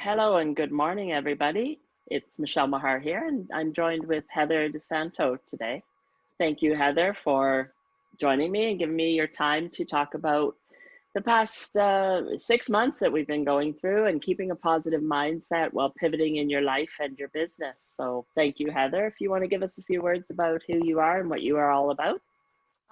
Hello and good morning, everybody. It's Michele Maher here, and I'm joined with Heather Santo today. Thank you, Heather, for joining me and giving me your time to talk about the past 6 months that we've been going through and keeping a positive mindset while pivoting in your life and your business. So thank you, Heather. If you want to give us a few words about who you are and what you are all about.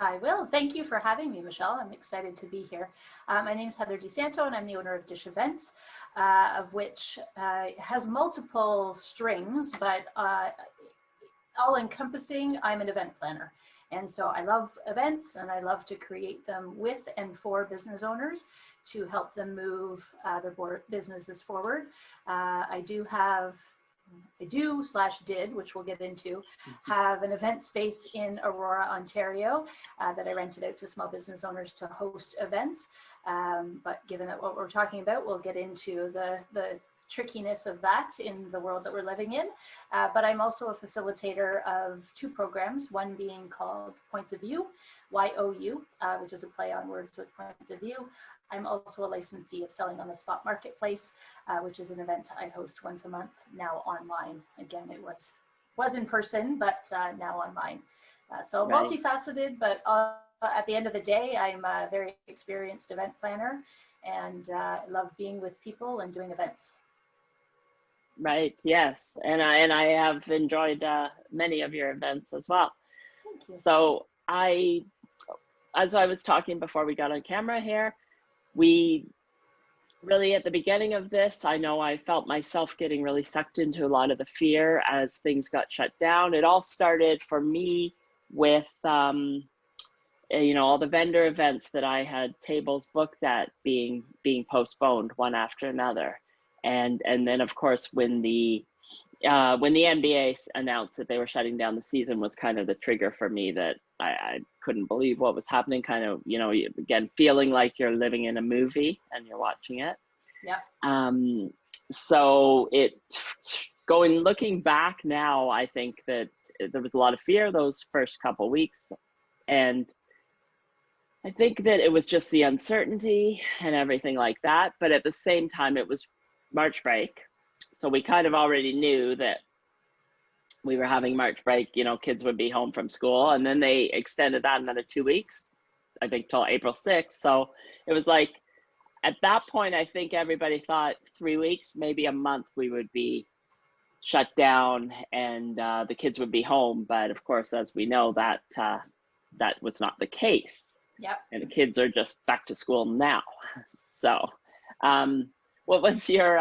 I will. Thank you for having me, Michele. I'm excited to be here. My name is Heather Santo, and I'm the owner of Dish Events, of which has multiple strings, but all encompassing, I'm an event planner. And so I love events, and I love to create them with and for business owners to help them move their businesses forward. I did, which we'll get into, have an event space in Aurora, Ontario, that I rented out to small business owners to host events. But given that what we're talking about, we'll get into the trickiness of that in the world that we're living in. But I'm also a facilitator of 2 programs, one being called Points of View, YOU, which is a play on words with Points of View. I'm also a licensee of Selling on the Spot Marketplace, which is an event I host once a month, now online. Again, it was in person, but now online. So right. Multifaceted, but at the end of the day, I'm a very experienced event planner and love being with people and doing events. Right, yes, and I have enjoyed many of your events as well. Thank you. So as I was talking before we got on camera here, we really, at the beginning of this, I know I felt myself getting really sucked into a lot of the fear as things got shut down. It all started for me with, all the vendor events that I had tables booked at being postponed one after another. And then, of course, when the NBA announced that they were shutting down the season was kind of the trigger for me that I couldn't believe what was happening, kind of, again, feeling like you're living in a movie and you're watching it. Yeah. So looking back now, I think that there was a lot of fear those first couple weeks. And I think that it was just the uncertainty and everything like that. But at the same time, it was March break. So we kind of already knew that we were having March break, kids would be home from school, and then they extended that another 2 weeks, I think till April 6th. So it was like, at that point, I think everybody thought 3 weeks, maybe a month, we would be shut down and the kids would be home. But of course, as we know, that was not the case. Yep. And the kids are just back to school now. So, what was your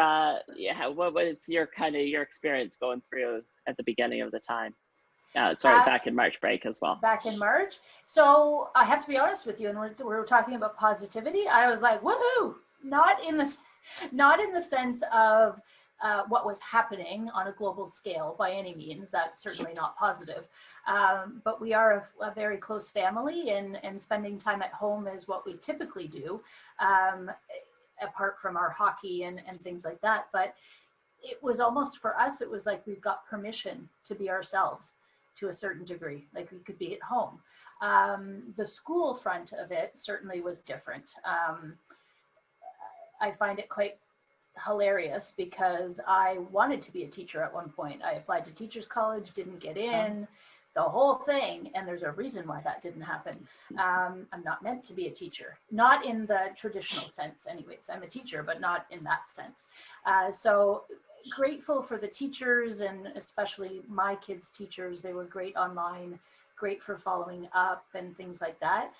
your experience going through at the beginning of the time? Back in March break as well. Back in March. So I have to be honest with you, and we were talking about positivity. I was like, woohoo! Not in the sense of what was happening on a global scale by any means. That's certainly not positive. But we are a very close family, and spending time at home is what we typically do. Apart from our hockey and things like that. But it was almost, for us, it was like we've got permission to be ourselves to a certain degree, like we could be at home. The school front of it certainly was different. I find it quite hilarious because I wanted to be a teacher at one point. I applied to teachers college, didn't get in. The whole thing, and there's a reason why that didn't happen. I'm not meant to be a teacher, not in the traditional sense anyways. I'm a teacher, but not in that sense. So grateful for the teachers, and especially my kids' teachers. They were great online, great for following up and things like that.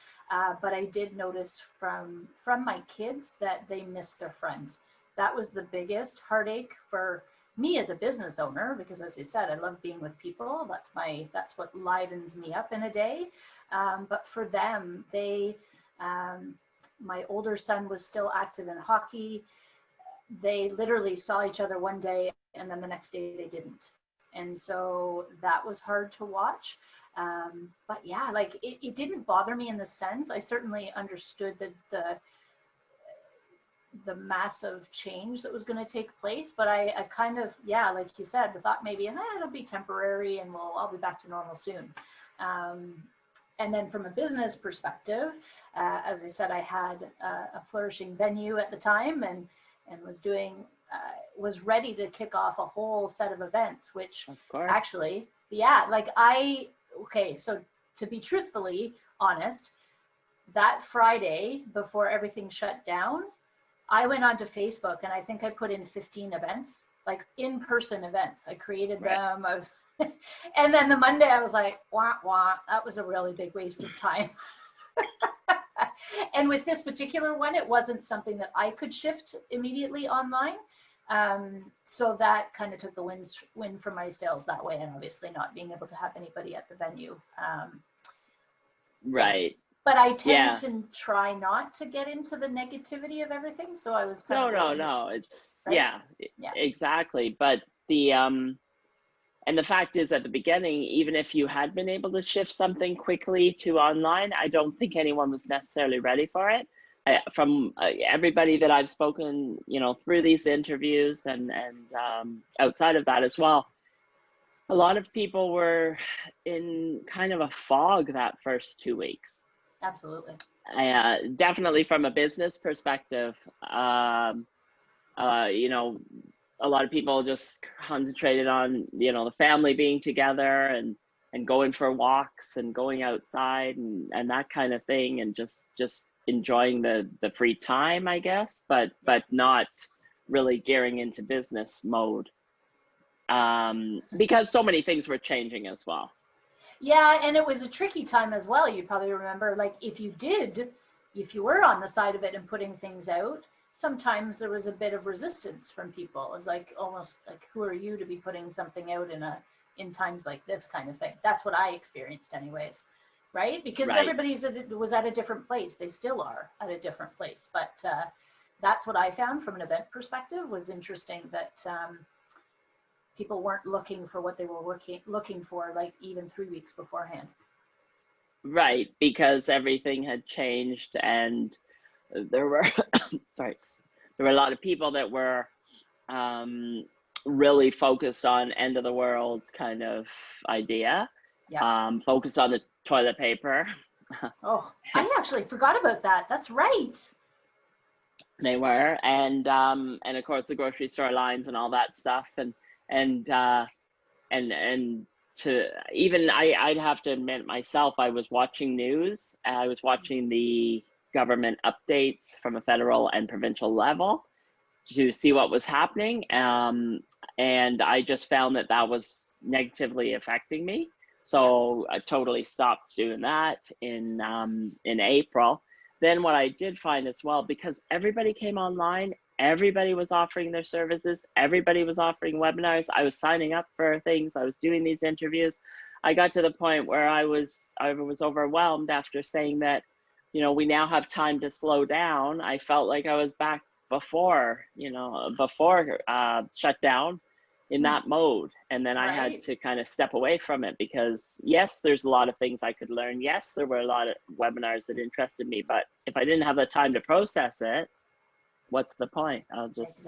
But I did notice from my kids that they missed their friends. That was the biggest heartache for me as a business owner, because as I said, I love being with people. That's what livens me up in a day. But for them, my older son was still active in hockey. They literally saw each other one day, and then the next day they didn't. And so that was hard to watch. But yeah, like it didn't bother me in the sense. I certainly understood the massive change that was going to take place, but I kind of, like you said, the thought maybe it'll be temporary and I'll be back to normal soon. And then from a business perspective, as I said, I had a flourishing venue at the time, and and was ready to kick off a whole set of events, which Of course. actually, so to be truthfully honest, that Friday before everything shut down, I went onto Facebook and I think I put in 15 events, like in-person events. I created them. And then the Monday I was like, wah, wah, that was a really big waste of time. And with this particular one, it wasn't something that I could shift immediately online. So that kind of took the win from my sales that way, and obviously not being able to have anybody at the venue. Right. But I tend to try not to get into the negativity of everything. So I was kind of no. It's right? exactly. But and the fact is, at the beginning, even if you had been able to shift something quickly to online, I don't think anyone was necessarily ready for it. From everybody that I've spoken, through these interviews and outside of that as well, a lot of people were in kind of a fog that first 2 weeks. Absolutely. Definitely from a business perspective, a lot of people just concentrated on, the family being together and going for walks and going outside and that kind of thing, and just enjoying the free time, I guess, but not really gearing into business mode, because so many things were changing as well. Yeah, and it was a tricky time as well. You probably remember, like, if you were on the side of it and putting things out, sometimes there was a bit of resistance from people. It was like, almost like, who are you to be putting something out in times like this kind of thing? That's what I experienced anyways, right? Because everybody was at a different place. They still are at a different place. But that's what I found from an event perspective was interesting, that people weren't looking for what they were looking for, like even 3 weeks beforehand. Right, because everything had changed, and there were there were a lot of people that were really focused on end of the world kind of idea. Focused on the toilet paper. Oh, I actually forgot about that. That's right. They were, and of course the grocery store lines and all that stuff, and to even I'd have to admit myself, I was watching news. I was watching the government updates from a federal and provincial level to see what was happening, and I just found that was negatively affecting me. So I totally stopped doing that in April. Then what I did find as well, because everybody came online, everybody was offering their services, everybody was offering webinars, I was signing up for things, I was doing these interviews. I got to the point where I was overwhelmed after saying that, we now have time to slow down. I felt like I was back before shutdown in that mode. And then I had to kind of step away from it, because yes, there's a lot of things I could learn. Yes, there were a lot of webinars that interested me, but if I didn't have the time to process it, what's the point? I'll just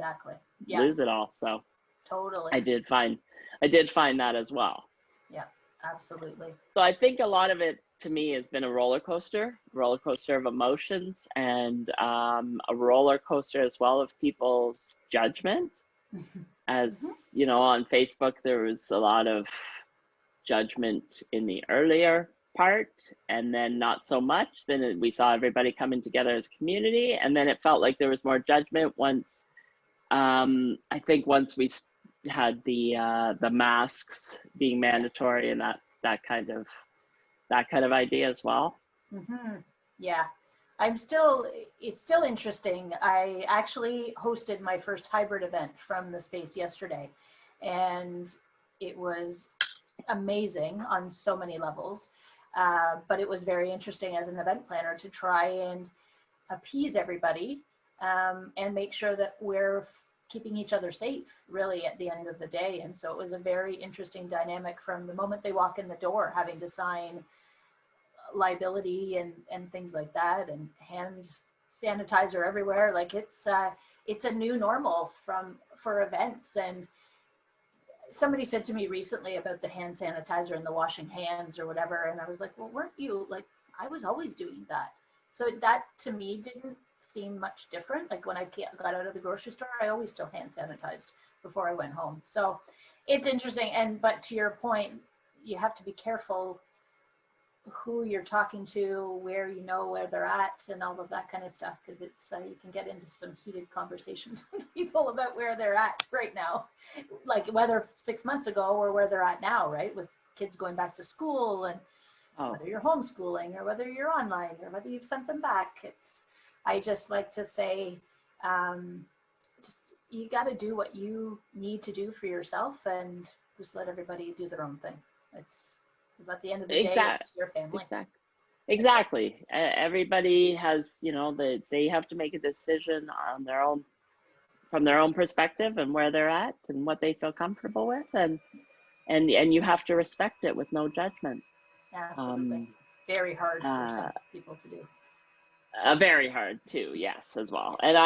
lose it all. So totally. I did find that as well. Yeah, absolutely. So I think a lot of it to me has been a roller coaster of emotions, and a roller coaster as well of people's judgment. As on Facebook, there was a lot of judgment in the earlier part, and then not so much. Then we saw everybody coming together as a community, and then it felt like there was more judgment once I think once we had the masks being mandatory and that kind of idea as well. Yeah, it's still interesting. I actually hosted my first hybrid event from the space yesterday, and it was amazing on so many levels. But it was very interesting as an event planner to try and appease everybody and make sure that we're keeping each other safe, really, at the end of the day. And so it was a very interesting dynamic from the moment they walk in the door, having to sign liability and things like that, and hand sanitizer everywhere. Like it's a new normal for events. And somebody said to me recently about the hand sanitizer and the washing hands or whatever, and I was like, well, weren't you, like, I was always doing that. So that to me didn't seem much different. Like when I got out of the grocery store, I always still hand sanitized before I went home. So it's interesting. But to your point, you have to be careful who you're talking to, where they're at, and all of that kind of stuff, because it's you can get into some heated conversations with people about where they're at right now, like whether 6 months ago or where they're at now, right? With kids going back to school, and whether you're homeschooling or whether you're online or whether you've sent them back. I just like to say, just you got to do what you need to do for yourself, and just let everybody do their own thing. Because at the end of the day, it's your family. Exactly. Everybody has, they have to make a decision on their own, from their own perspective and where they're at and what they feel comfortable with, and you have to respect it with no judgment. Absolutely. Very hard for some people to do. Very hard too, yes, as well. And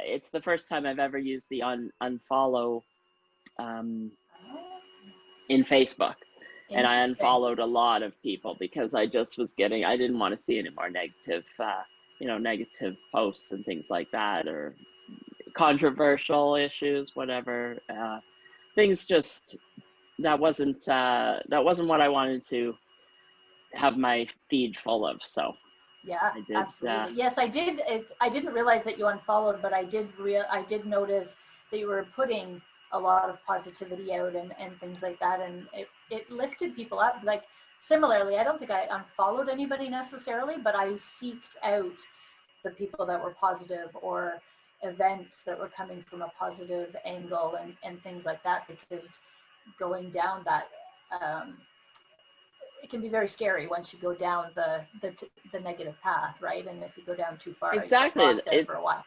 it's the first time I've ever used the unfollow in Facebook. And I unfollowed a lot of people because I just was I didn't want to see any more negative, negative posts and things like that, or controversial issues, whatever. Things just, that wasn't what I wanted to have my feed full of. So yeah, absolutely. Yes, I did. I didn't realize that you unfollowed, but I did notice that you were putting a lot of positivity out and things like that, and it lifted people up. Like similarly, I don't think I unfollowed anybody necessarily, but I seeked out the people that were positive, or events that were coming from a positive angle, and things like that, because going down that it can be very scary once you go down the negative path, right? And if you go down too far, exactly, you get lost there for a while.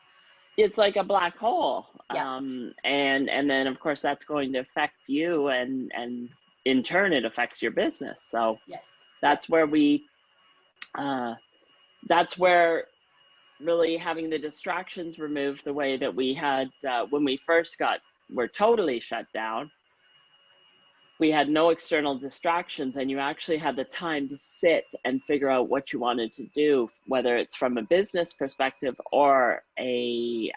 It's like a black hole. Yeah. And then of course that's going to affect you, and in turn it affects your business. So that's where that's where really having the distractions removed the way that we had when we first were totally shut down. We had no external distractions, and you actually had the time to sit and figure out what you wanted to do, whether it's from a business perspective or a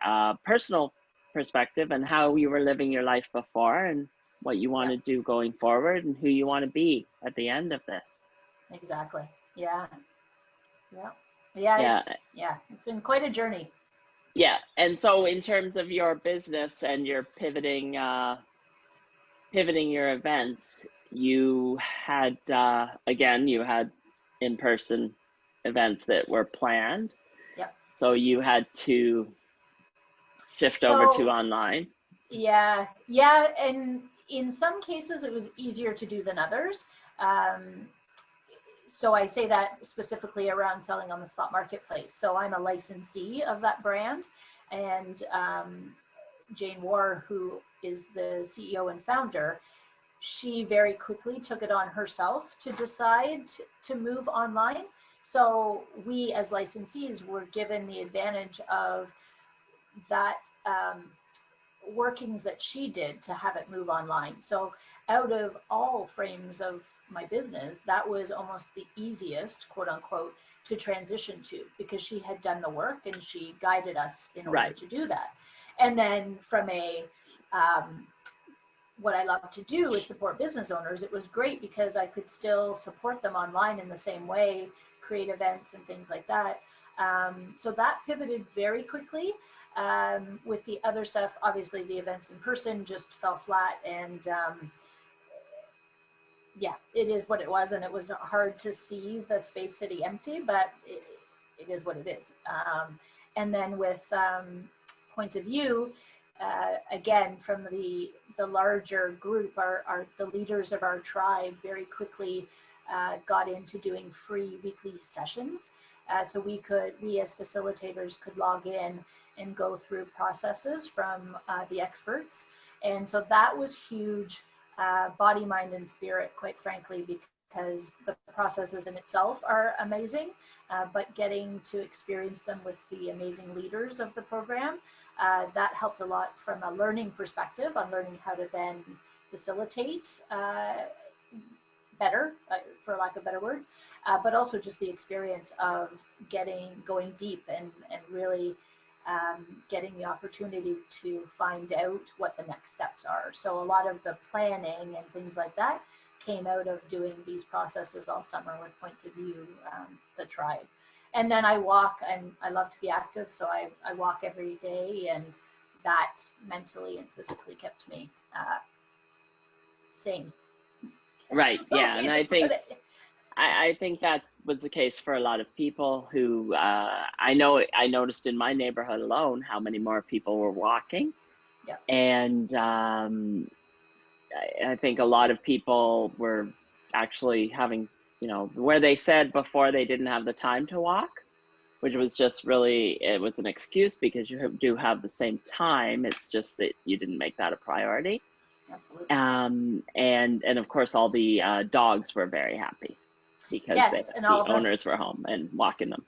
personal perspective, and how you were living your life before and what you want to do going forward and who you want to be at the end of this. Exactly. Yeah. It's been quite a journey. Yeah. And so in terms of your business and your pivoting your events, you had you had in-person events that were planned. Yep. So you had to shift over to online. Yeah, and in some cases it was easier to do than others. So I say that specifically around selling on the spot marketplace. So I'm a licensee of that brand, and Jane War, who is the CEO and founder, she very quickly took it on herself to decide to move online. So we as licensees were given the advantage of that workings that she did to have it move online. So out of all frames of my business, that was almost the easiest, quote unquote, to transition to, because she had done the work and she guided us in order to do that. And then from a what I love to do is support business owners. It was great because I could still support them online in the same way, create events and things like that. So that pivoted very quickly. With the other stuff, obviously the events in person just fell flat, and it is what it was, and it was hard to see the Space City empty, but it is what it is. And then with points of view, again, from the larger group, the leaders of our tribe very quickly got into doing free weekly sessions. So we as facilitators could log in and go through processes from the experts. And so that was huge, body, mind, and spirit, quite frankly, because the processes in itself are amazing, but getting to experience them with the amazing leaders of the program, that helped a lot from a learning perspective on learning how to then facilitate better, for lack of better words, but also just the experience of going deep and really getting the opportunity to find out what the next steps are. So a lot of the planning and things like that came out of doing these processes all summer with Points of View, the tribe. And then I walk, and I love to be active, so I walk every day, and that mentally and physically kept me sane. Right. Yeah. And I think that was the case for a lot of people who I noticed in my neighborhood alone how many more people were walking. Yeah. And I think a lot of people were actually having, where they said before they didn't have the time to walk, which was just really, it was an excuse because you do have the same time. It's just that you didn't make that a priority. Absolutely. And of course, all the dogs were very happy because the owners were home and walking them.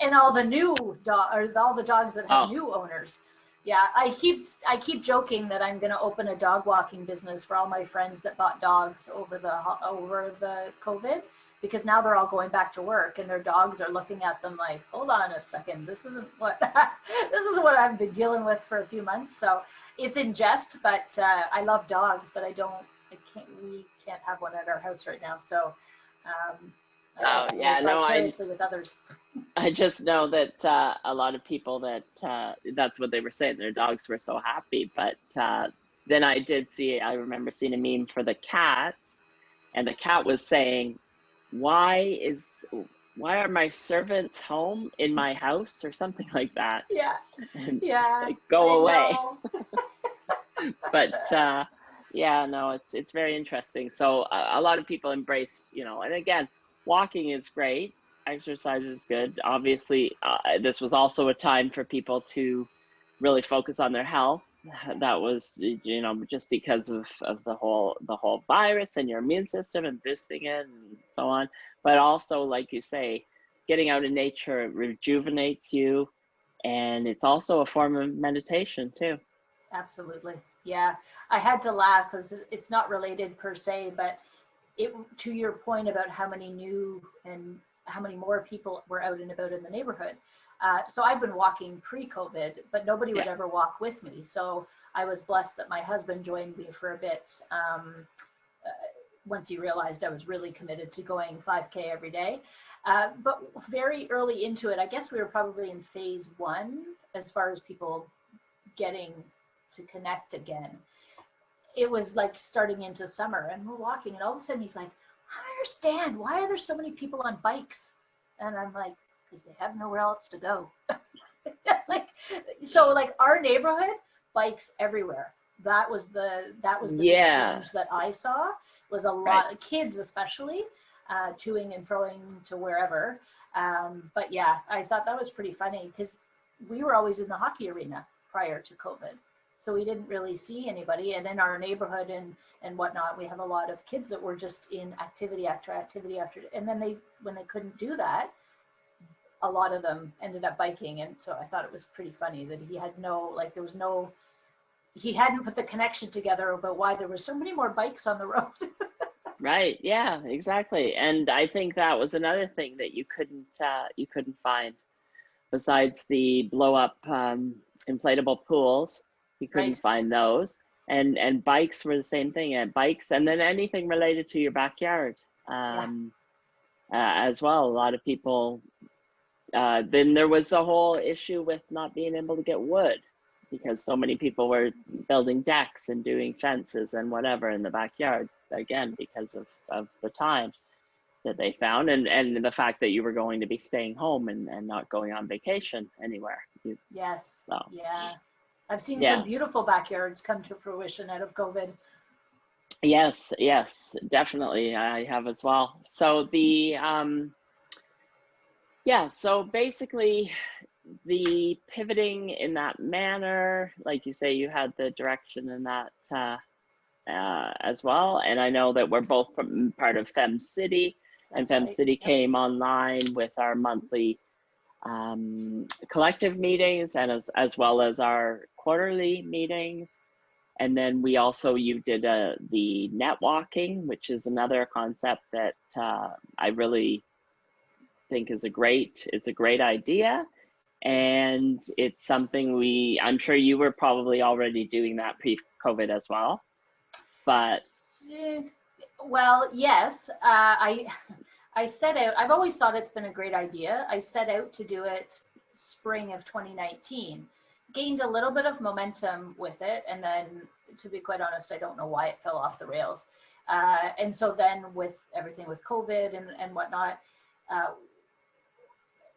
And all the new all the dogs that have new owners. Yeah, I keep joking that I'm going to open a dog walking business for all my friends that bought dogs over the COVID, because now they're all going back to work and their dogs are looking at them like, hold on a second, this isn't what I've been dealing with for a few months. So it's in jest, but I love dogs, but we can't have one at our house right now. So vicariously with others. I just know that a lot of people that's what they were saying. Their dogs were so happy. But then I remember seeing a meme for the cats, and the cat was saying, why are my servants home in my house, or something like that? Yeah. And yeah. Like, go away. But it's very interesting. So a lot of people embrace, and again, walking is great. Exercise is good. Obviously, this was also a time for people to really focus on their health. That was, just because of the whole virus and your immune system and boosting it and so on. But also, like you say, getting out in nature rejuvenates you, and it's also a form of meditation too. Absolutely. Yeah. I had to laugh because it's not related per se, but to your point about how many more people were out and about in the neighborhood. So I've been walking pre-COVID, but nobody would ever walk with me. So I was blessed that my husband joined me for a bit once he realized I was really committed to going 5K every day. But very early into it, I guess we were probably in phase 1 as far as people getting to connect again. It was like starting into summer, and we're walking, and all of a sudden he's like, I don't understand, why are there so many people on bikes? And I'm like, because they have nowhere else to go. So our neighborhood, bikes everywhere. That was the big change that I saw, was a lot of kids, especially toing and froing to wherever. But yeah, I thought that was pretty funny because we were always in the hockey arena prior to COVID. So we didn't really see anybody. And in our neighborhood and whatnot, we have a lot of kids that were just in activity after activity after. And then when they couldn't do that, a lot of them ended up biking. And so I thought it was pretty funny that he had he hadn't put the connection together about why there were so many more bikes on the road. Right. Yeah, exactly. And I think that was another thing that you couldn't find besides the blow up inflatable pools. You couldn't find those, and bikes were the same thing. And bikes, and then anything related to your backyard as well. A lot of people. Then there was the whole issue with not being able to get wood, because so many people were building decks and doing fences and whatever in the backyard. Again, because of the time that they found, and the fact that you were going to be staying home and not going on vacation anywhere. Yes. So. Yeah. I've seen some beautiful backyards come to fruition out of COVID. Yes, definitely. I have as well. So so basically the pivoting in that manner, like you say, you had the direction in that as well. And I know that we're both part of Fem City, and Fem City came online with our monthly collective meetings, and as well as our quarterly meetings. And then you did the net walking, which is another concept that I really think is it's a great idea. And it's something I'm sure you were probably already doing that pre-COVID as well, but. Well, yes, I set out, I've always thought it's been a great idea. I set out to do it spring of 2019, gained a little bit of momentum with it. And then, to be quite honest, I don't know why it fell off the rails. And so then with everything with COVID and whatnot,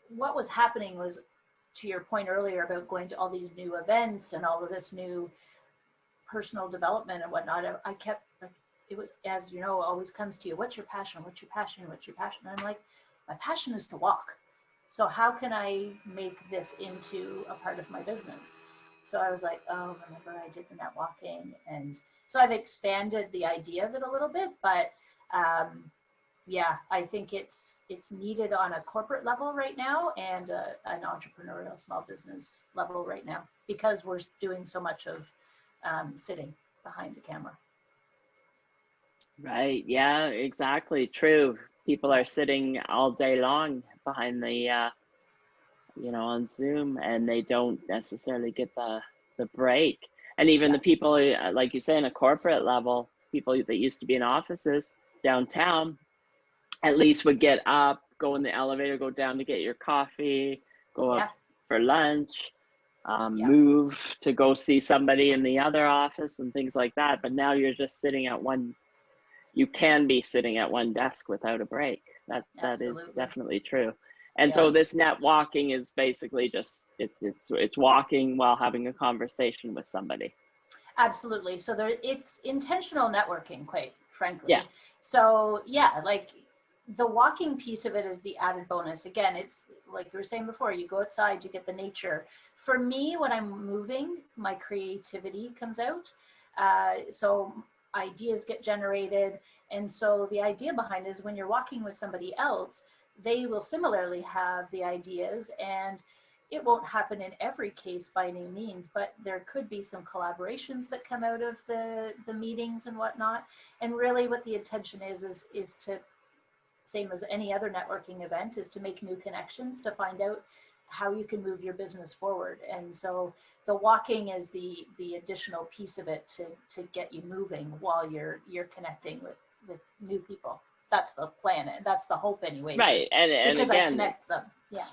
what was happening was, to your point earlier about going to all these new events and all of this new personal development and whatnot, I kept, like, it was, as you know, always comes to you, what's your passion? What's your passion? What's your passion? And I'm like, my passion is to walk. So how can I make this into a part of my business? So I was like, oh, remember I did the net walking. And so I've expanded the idea of it a little bit, but yeah, I think it's needed on a corporate level right now and an entrepreneurial small business level right now, because we're doing so much of sitting behind the camera. Right. Yeah, exactly. True. People are sitting all day long behind the, on Zoom, and they don't necessarily get the break. And even the people, like you say, in a corporate level, people that used to be in offices downtown, at least would get up, go in the elevator, go down to get your coffee, go up for lunch, move to go see somebody in the other office and things like that. But now you're just sitting at you can be sitting at one desk without a break. That is definitely true. And so this net walking is basically just, it's walking while having a conversation with somebody. Absolutely. So it's intentional networking, quite frankly. Yeah. So yeah, like the walking piece of it is the added bonus. Again, it's like you were saying before, you go outside, you get the nature. For me, when I'm moving, my creativity comes out. So ideas get generated. And so the idea behind it is when you're walking with somebody else, they will similarly have the ideas, and it won't happen in every case by any means, but there could be some collaborations that come out of the meetings and whatnot. And really what the intention is to, same as any other networking event, is to make new connections, to find out how you can move your business forward. And so the walking is the additional piece of it to get you moving while you're connecting with new people. That's the plan. That's the hope anyway. Right. And because again, I connect them. Yeah.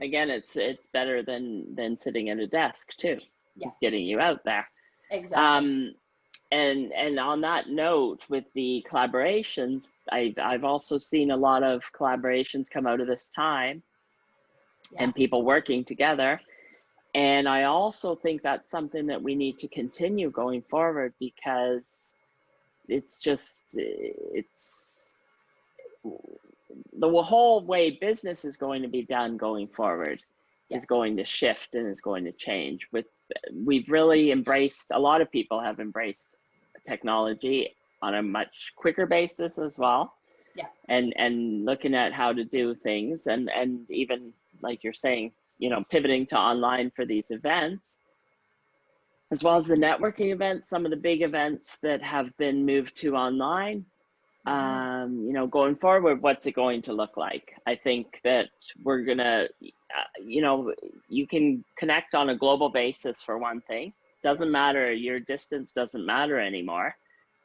Again, it's better than sitting at a desk too. Yeah. It's getting you out there. Exactly. And on that note, with the collaborations, I've also seen a lot of collaborations come out of this time, and people working together. And I also think that's something that we need to continue going forward, because it's the whole way business is going to be done going forward is going to shift and is going to change. We've really embraced, a lot of people have embraced technology on a much quicker basis as well. Yeah. And looking at how to do things, and even like you're saying, pivoting to online for these events, as well as the networking events, some of the big events that have been moved to online. Going forward, what's it going to look like? I think that we're gonna, you can connect on a global basis for one thing. Doesn't matter, your distance doesn't matter anymore.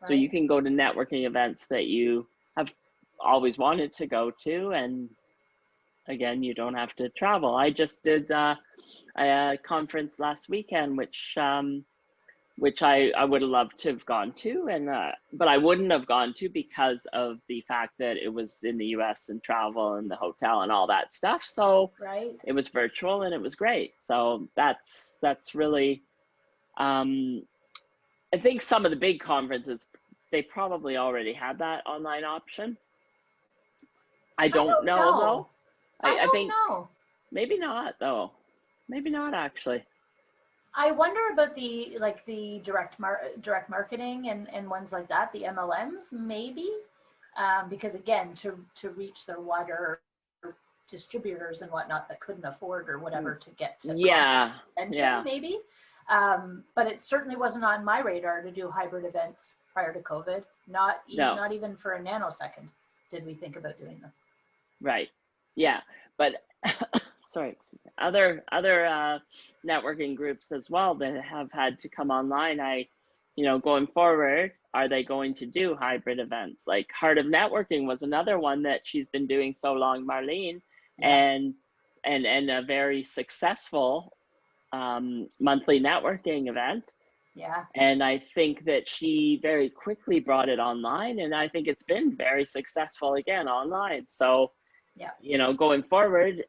Right. So you can go to networking events that you have always wanted to go to, and again, you don't have to travel. I just did a conference last weekend, which I would have loved to have gone to, but I wouldn't have gone to because of the fact that it was in the US and travel and the hotel and all that stuff. So it was virtual and it was great. So that's really, I think some of the big conferences, they probably already had that online option. I don't know though. I think maybe not though. Maybe not actually. I wonder about the direct marketing and ones like that, the MLMs maybe, because again, to reach their wider distributors and whatnot that couldn't afford or whatever to get to maybe. But it certainly wasn't on my radar to do hybrid events prior to COVID. Not even for a nanosecond did we think about doing them. Right. Yeah. But sorry, other networking groups as well that have had to come online. Going forward, are they going to do hybrid events? Like Heart of Networking was another one that she's been doing so long, Marlene, and a very successful monthly networking event. Yeah. And I think that she very quickly brought it online, and I think it's been very successful again online. So, going forward,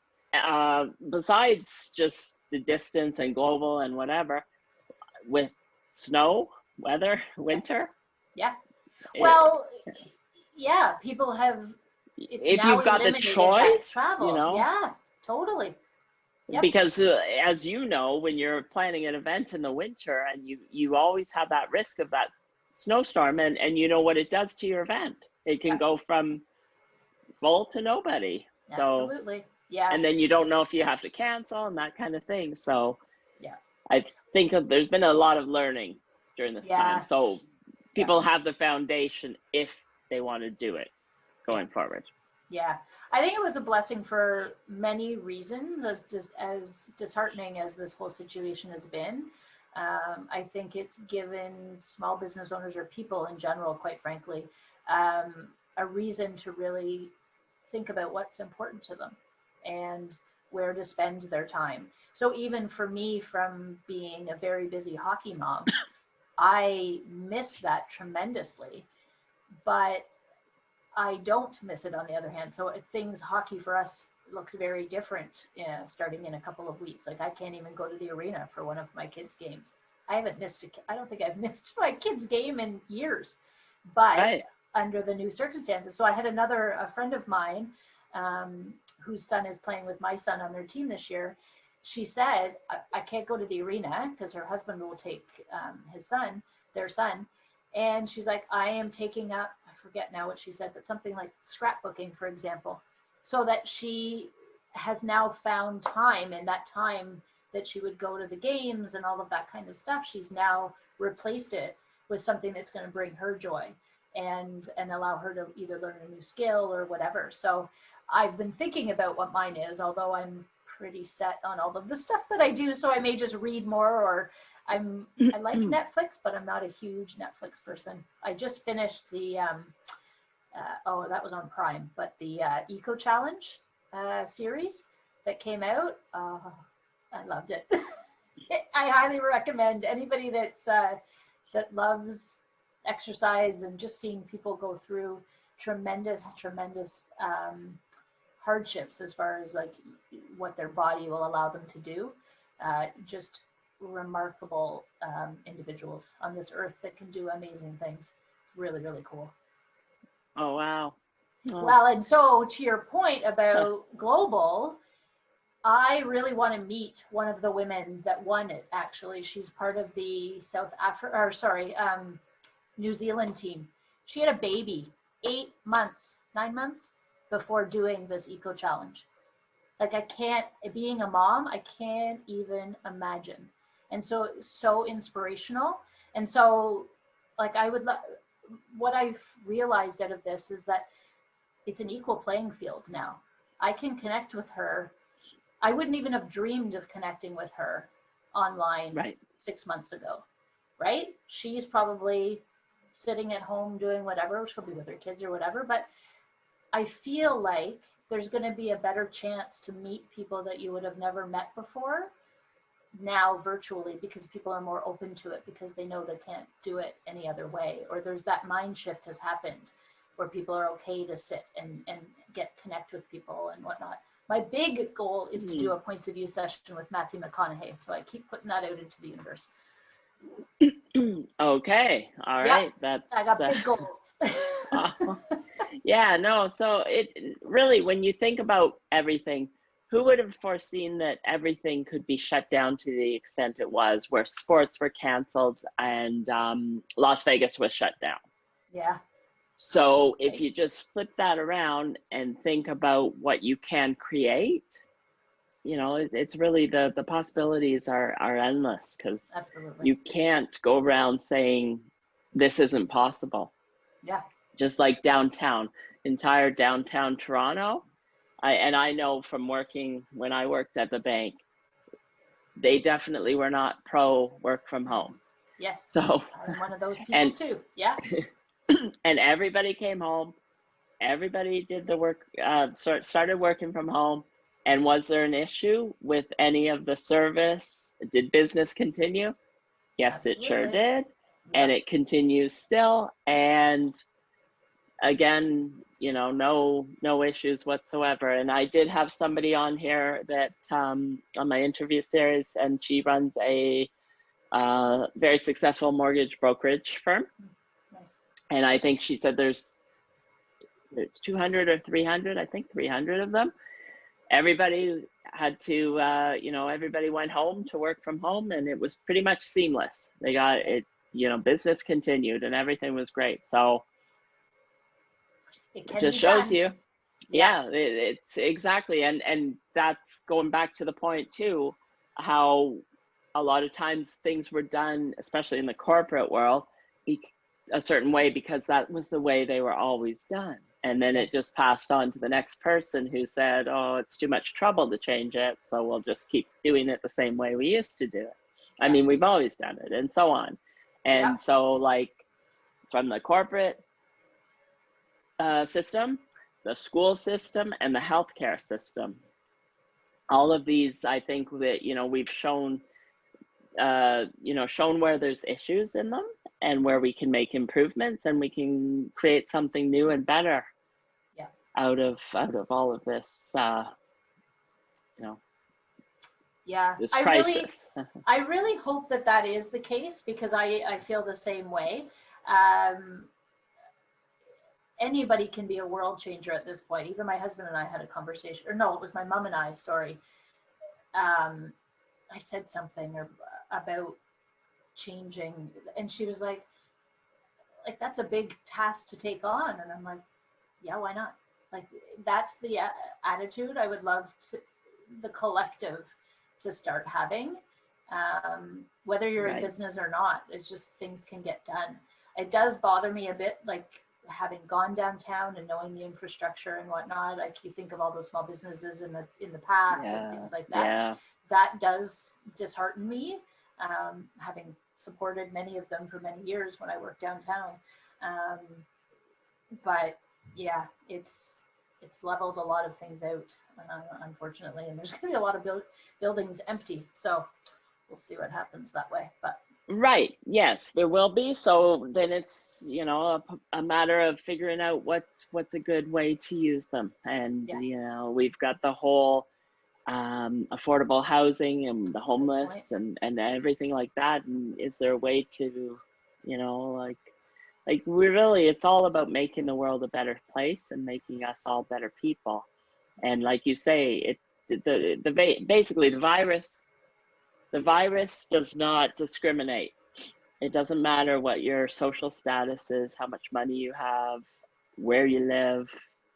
besides just the distance and global and whatever, with snow, weather, winter. Yeah. Well, people have. If you've got the choice, travel. Yeah, totally. Yep. Because as you know, when you're planning an event in the winter, and you always have that risk of that snowstorm, and you know what it does to your event. It can go from full to nobody. Absolutely. Yeah. And then you don't know if you have to cancel and that kind of thing. So I think there's been a lot of learning during this time. So people have the foundation if they want to do it going forward. Yeah, I think it was a blessing for many reasons, as disheartening as this whole situation has been. I think it's given small business owners, or people in general, quite frankly, a reason to really think about what's important to them and where to spend their time. So even for me, from being a very busy hockey mom, I miss that tremendously, but I don't miss it on the other hand. So hockey for us looks very different starting in a couple of weeks. Like I can't even go to the arena for one of my kids' games. I don't think I've missed my kids' game in years, but under the new circumstances. So I had a friend of mine whose son is playing with my son on their team this year. She said, I can't go to the arena because her husband will take their son. And she's like, I am taking up, I forget now what she said, but something like scrapbooking, for example, so that she has now found time, and that time that she would go to the games and all of that kind of stuff, she's now replaced it with something that's going to bring her joy and allow her to either learn a new skill or whatever. So I've been thinking about what mine is, although I'm pretty set on all of the stuff that I do. So I may just read more, or I like Netflix, but I'm not a huge Netflix person. I just finished the, that was on Prime, but the Eco Challenge series that came out. I loved it. I highly recommend anybody that loves exercise and just seeing people go through tremendous hardships as far as like what their body will allow them to do. Just remarkable individuals on this earth that can do amazing things. Really, really cool. Oh, wow. Oh. Well, and so to your point about global, I really want to meet one of the women that won it. Actually, she's part of the New Zealand team. She had a baby 9 months before doing this Eco Challenge. Like being a mom, I can't even imagine. And so it's so inspirational. And so like what I've realized out of this is that it's an equal playing field now. I can connect with her. I wouldn't even have dreamed of connecting with her online 6 months ago, right? She's probably sitting at home doing whatever. She'll be with her kids or whatever. But I feel like there's going to be a better chance to meet people that you would have never met before now virtually, because people are more open to it because they know they can't do it any other way. Or there's that mind shift has happened where people are okay to sit and connect with people and whatnot. My big goal is to do a points of view session with Matthew McConaughey. So I keep putting that out into the universe. Okay. All right. I got big goals. Yeah, no. So it really, when you think about everything, who would have foreseen that everything could be shut down to the extent it was, where sports were canceled and Las Vegas was shut down? Yeah. So if you just flip that around and think about what you can create, you know, it's really the possibilities are endless, because Absolutely. you can't go around saying this isn't possible. Yeah. Just like downtown, entire downtown Toronto. I know from working when I worked at the bank, they definitely were not pro work from home. Yes. So I'm one of those people too. Yeah. And everybody came home. Everybody did the work, started working from home. And was there an issue with any of the service? Did business continue? Yes, Absolutely. it sure did. Yeah. And it continues still. And again, you know, no issues whatsoever. And I did have somebody on here that on my interview series, and she runs a very successful mortgage brokerage firm. Nice. And I think she said there's 200 or 300, I think 300 of them. Everybody had to, you know, everybody went home to work from home, and it was pretty much seamless. They got it, you know, business continued and everything was great. So it just shows you. Yeah, it's exactly. And that's going back to the point too, how a lot of times things were done, especially in the corporate world, a certain way because that was the way they were always done. And then it just passed on to the next person who said, oh, it's too much trouble to change it, so we'll just keep doing it the same way we used to do it. I mean, we've always done it, and so on. And so, like, from the corporate system, the school system, and the healthcare system, all of these, I think that, you know, we've shown, you know, shown where there's issues in them and where we can make improvements, and we can create something new and better out of all of this, you know, this crisis. I really hope that that is the case, because I feel the same way. Anybody can be a world changer at this point. Even my husband and I had a conversation, or no, it was my mom and I, sorry. I said something about changing, and she was like, that's a big task to take on. And I'm like, yeah, why not? Like, that's the attitude I would love the collective to start having, whether you're in business or not. It's just, things can get done. It does bother me a bit, like, having gone downtown and knowing the infrastructure and whatnot. Like, you think of all those small businesses in the path and things like that. That does dishearten me, having supported many of them for many years when I worked downtown. But yeah, it's leveled a lot of things out, unfortunately, and there's going to be a lot of buildings empty. So we'll see what happens that way. But right, yes, there will be. So then it's, you know, a matter of figuring out what's a good way to use them. And you know, we've got the whole affordable housing and the homeless and everything like that. And is there a way to, you know, like we really, it's all about making the world a better place and making us all better people. And like you say, basically the virus does not discriminate. It doesn't matter what your social status is, how much money you have, where you live,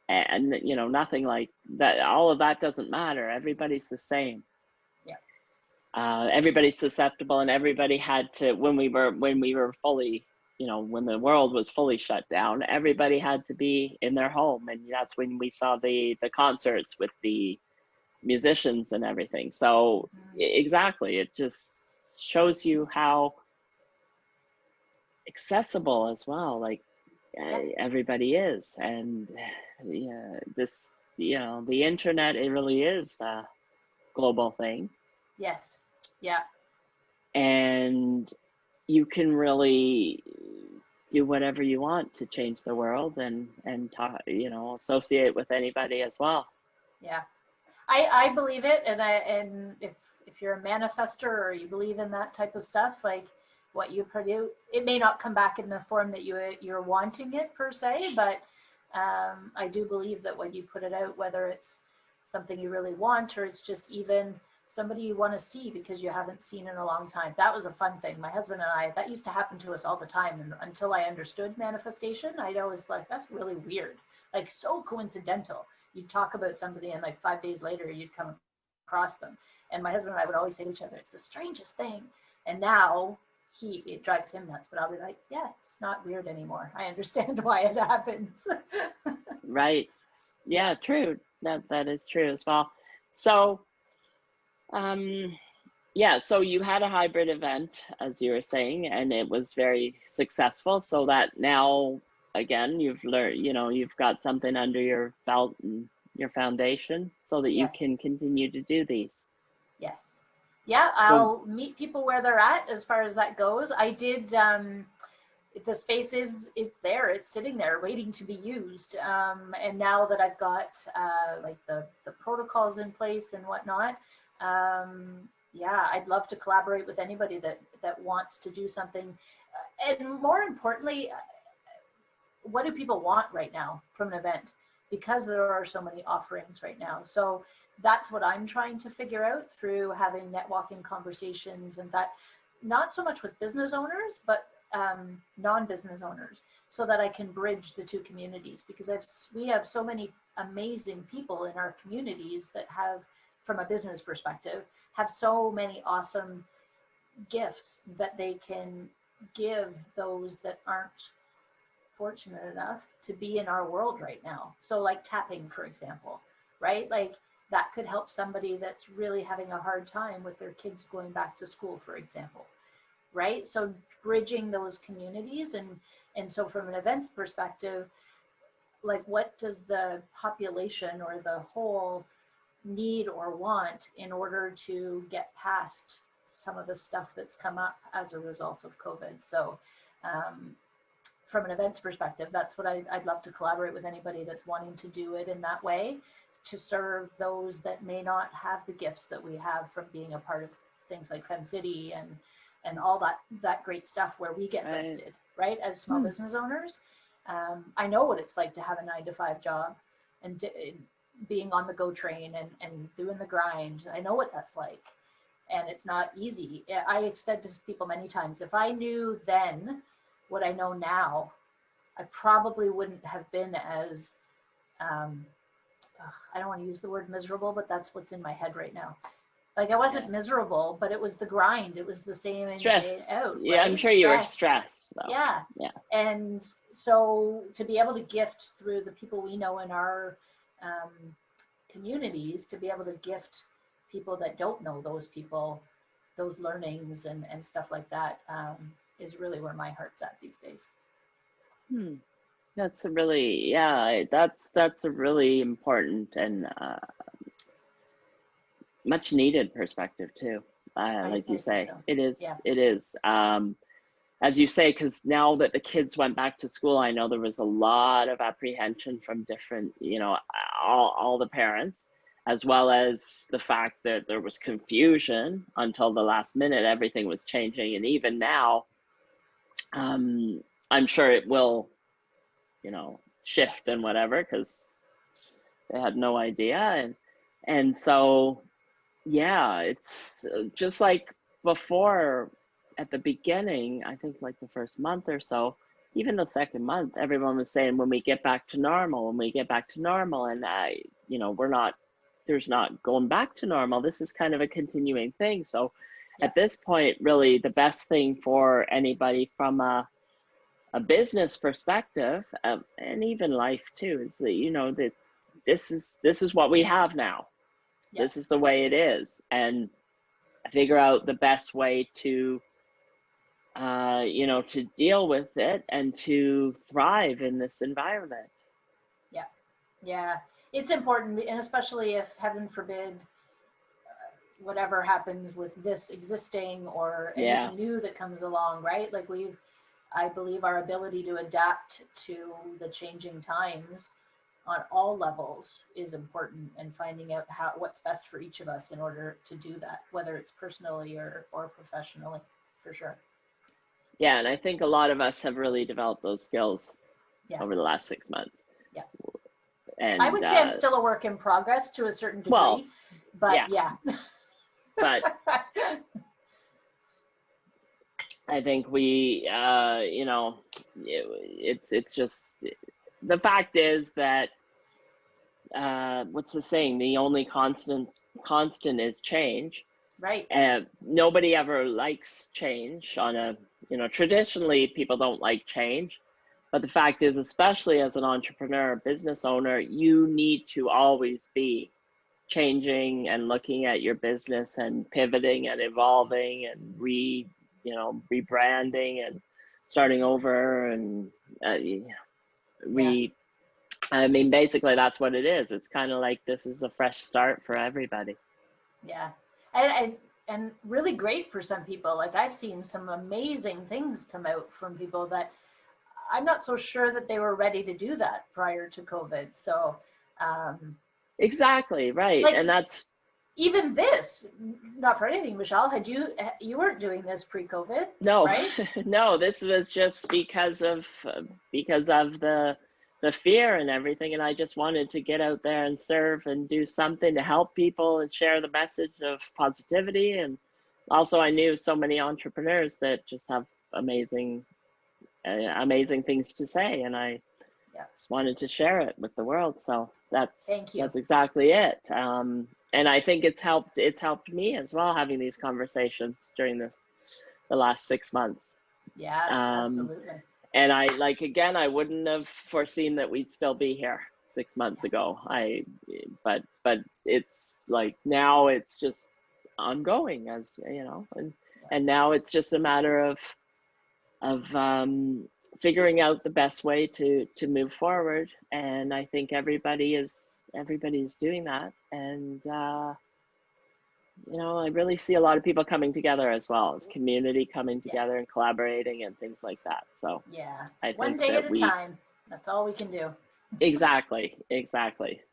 and you know, nothing like that. All of that doesn't matter. Everybody's the same. Everybody's susceptible, and everybody had to, when we were fully, you know, when the world was fully shut down, everybody had to be in their home. And that's when we saw the concerts with the musicians and everything. So exactly, it just shows you how accessible as well, like everybody is. And this, you know, the internet, it really is a global thing. Yes. Yeah. And you can really do whatever you want to change the world and talk, you know, associate with anybody as well. Yeah, I believe it. And if you're a manifester or you believe in that type of stuff, like what you produce, it may not come back in the form that you're wanting it per se, but I do believe that when you put it out, whether it's something you really want or it's just even somebody you want to see because you haven't seen in a long time. That was a fun thing. My husband and I, that used to happen to us all the time. And until I understood manifestation, I'd always like, that's really weird. Like, so coincidental. You'd talk about somebody and like 5 days later, you'd come across them. And my husband and I would always say to each other, it's the strangest thing. And now it drives him nuts, but I'll be like, yeah, it's not weird anymore. I understand why it happens. Right. Yeah, true. That is true as well. So, yeah, so you had a hybrid event, as you were saying, and it was very successful. So that now, again, you've learned, you've got something under your belt and your foundation so that you Yes. can continue to do these. Yes. Yeah, I'll meet people where they're at as far as that goes. I did, the space it's there, it's sitting there waiting to be used. And now that I've got like the protocols in place and whatnot, yeah, I'd love to collaborate with anybody that wants to do something. And more importantly, what do people want right now from an event? Because there are so many offerings right now. So that's what I'm trying to figure out through having networking conversations, and that not so much with business owners, but non-business owners, so that I can bridge the two communities, because we have so many amazing people in our communities that have, from a business perspective, have so many awesome gifts that they can give those that aren't fortunate enough to be in our world right now. So like tapping, for example, right? Like that could help somebody that's really having a hard time with their kids going back to school, for example, right? So bridging those communities, and so from an events perspective, like what does the population or the whole need or want in order to get past some of the stuff that's come up as a result of COVID? So from an events perspective, that's what I'd love to collaborate with anybody that's wanting to do it in that way, to serve those that may not have the gifts that we have from being a part of things like FemCity and all that great stuff where we get lifted, right? As small business owners. I know what it's like to have a 9-to-5 job and being on the go train and doing the grind. I know what that's like. And it's not easy. I've said to people many times, if I knew then what I know now, I probably wouldn't have been as, I don't want to use the word miserable, but that's what's in my head right now. Like I wasn't miserable, but it was the grind. It was the same in day out. Yeah, right? I'm sure you were stressed though. Yeah. And so to be able to gift through the people we know in our communities, to be able to gift people that don't know those people, those learnings and stuff like that, is really where my heart's at these days. That's a really, that's a really important and much needed perspective too. Like you say, so. It is. As you say, because now that the kids went back to school, I know there was a lot of apprehension from different, all the parents, as well as the fact that there was confusion until the last minute. Everything was changing, and even now, I'm sure it will, shift and whatever, because they had no idea, and so, yeah, it's just like before. At the beginning, I think like the first month or so, even the second month, everyone was saying, when we get back to normal, and there's not going back to normal. This is kind of a continuing thing. So at this point, really the best thing for anybody from a business perspective, and even life too, is that, that this is what we have now. This is the way it is, and figure out the best way to to deal with it and to thrive in this environment. Yeah, it's important, and especially if, heaven forbid, whatever happens with this existing or anything new that comes along, right? Like I believe our ability to adapt to the changing times on all levels is important, and finding out what's best for each of us in order to do that, whether it's personally or professionally, for sure. Yeah, and I think a lot of us have really developed those skills over the last 6 months. Yeah. And I would say I'm still a work in progress to a certain degree, but But I think we, it's just, the fact is that, what's the saying? The only constant constant is change. Right. And nobody ever likes change on a, traditionally people don't like change. But the fact is, especially as an entrepreneur, business owner, you need to always be changing and looking at your business and pivoting and evolving and rebranding and starting over and I mean, basically that's what it is. It's kind of like this is a fresh start for everybody. Yeah. And really great for some people. Like I've seen some amazing things come out from people that I'm not so sure that they were ready to do that prior to COVID. So exactly right. like, and that's even this, not for anything, Michele, you weren't doing this pre-COVID? No, right? no, this was just because of the fear and everything, and I just wanted to get out there and serve and do something to help people and share the message of positivity. And also I knew so many entrepreneurs that just have amazing things to say, and I just wanted to share it with the world. So that's exactly it. And I think it's helped me as well, having these conversations during the last 6 months. Yeah, absolutely. And I wouldn't have foreseen that we'd still be here 6 months ago. But it's like now it's just ongoing, as you know, and now it's just a matter of figuring out the best way to move forward. And I think everybody's doing that. And I really see a lot of people coming together as well, as community coming together and collaborating and things like that. So yeah, I think one day at a time. That's all we can do. Exactly.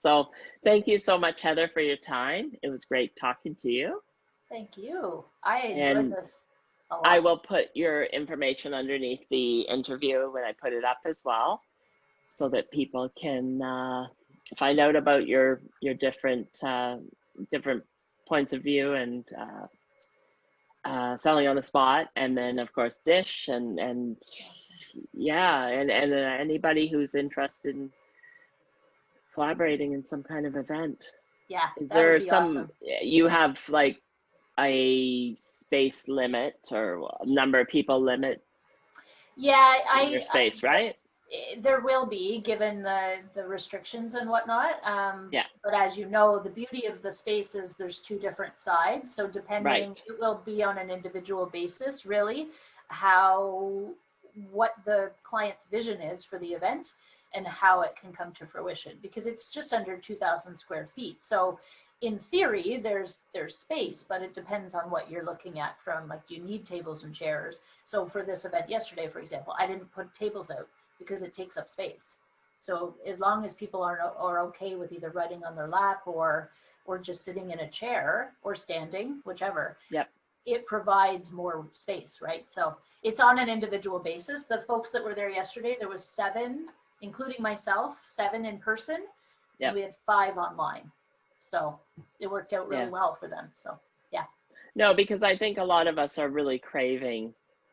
So thank you so much, Heather, for your time. It was great talking to you. Thank you. I enjoyed this a lot. I will put your information underneath the interview when I put it up as well, so that people can find out about your different points of view and selling on the spot, and then of course Dish and anybody who's interested in collaborating in some kind of event. Yeah, is there awesome. You have like a space limit or a number of people limit? Yeah, your space, right? There will be, given the restrictions and whatnot. But as you know, the beauty of the space is there's two different sides. So depending, it will be on an individual basis, really, what the client's vision is for the event and how it can come to fruition, because it's just under 2,000 square feet. So in theory, there's space, but it depends on what you're looking at from, like, do you need tables and chairs? So for this event yesterday, for example, I didn't put tables out because it takes up space. So as long as people are okay with either writing on their lap or just sitting in a chair or standing, whichever, it provides more space, right? So it's on an individual basis. The folks that were there yesterday, there was 7, including myself, 7 in person, and we had 5 online. So it worked out really well for them. So yeah. No, because I think a lot of us are really craving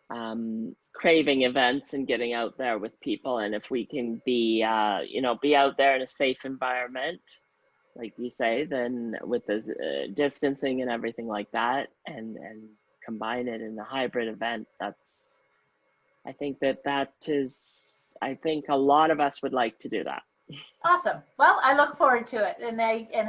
events and getting out there with people. And if we can be out there in a safe environment, like you say, then with the distancing and everything like that, and combine it in a hybrid event, I think a lot of us would like to do that. Awesome. Well, I look forward to it. And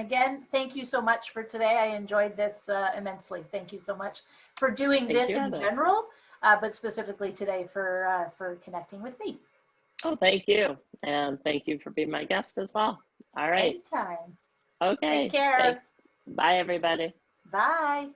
again, thank you so much for today. I enjoyed this immensely. Thank you so much for doing this in general, but specifically today for connecting with me. Oh, thank you. And thank you for being my guest as well. All right. Anytime. Okay. Take care. Thanks. Bye, everybody. Bye.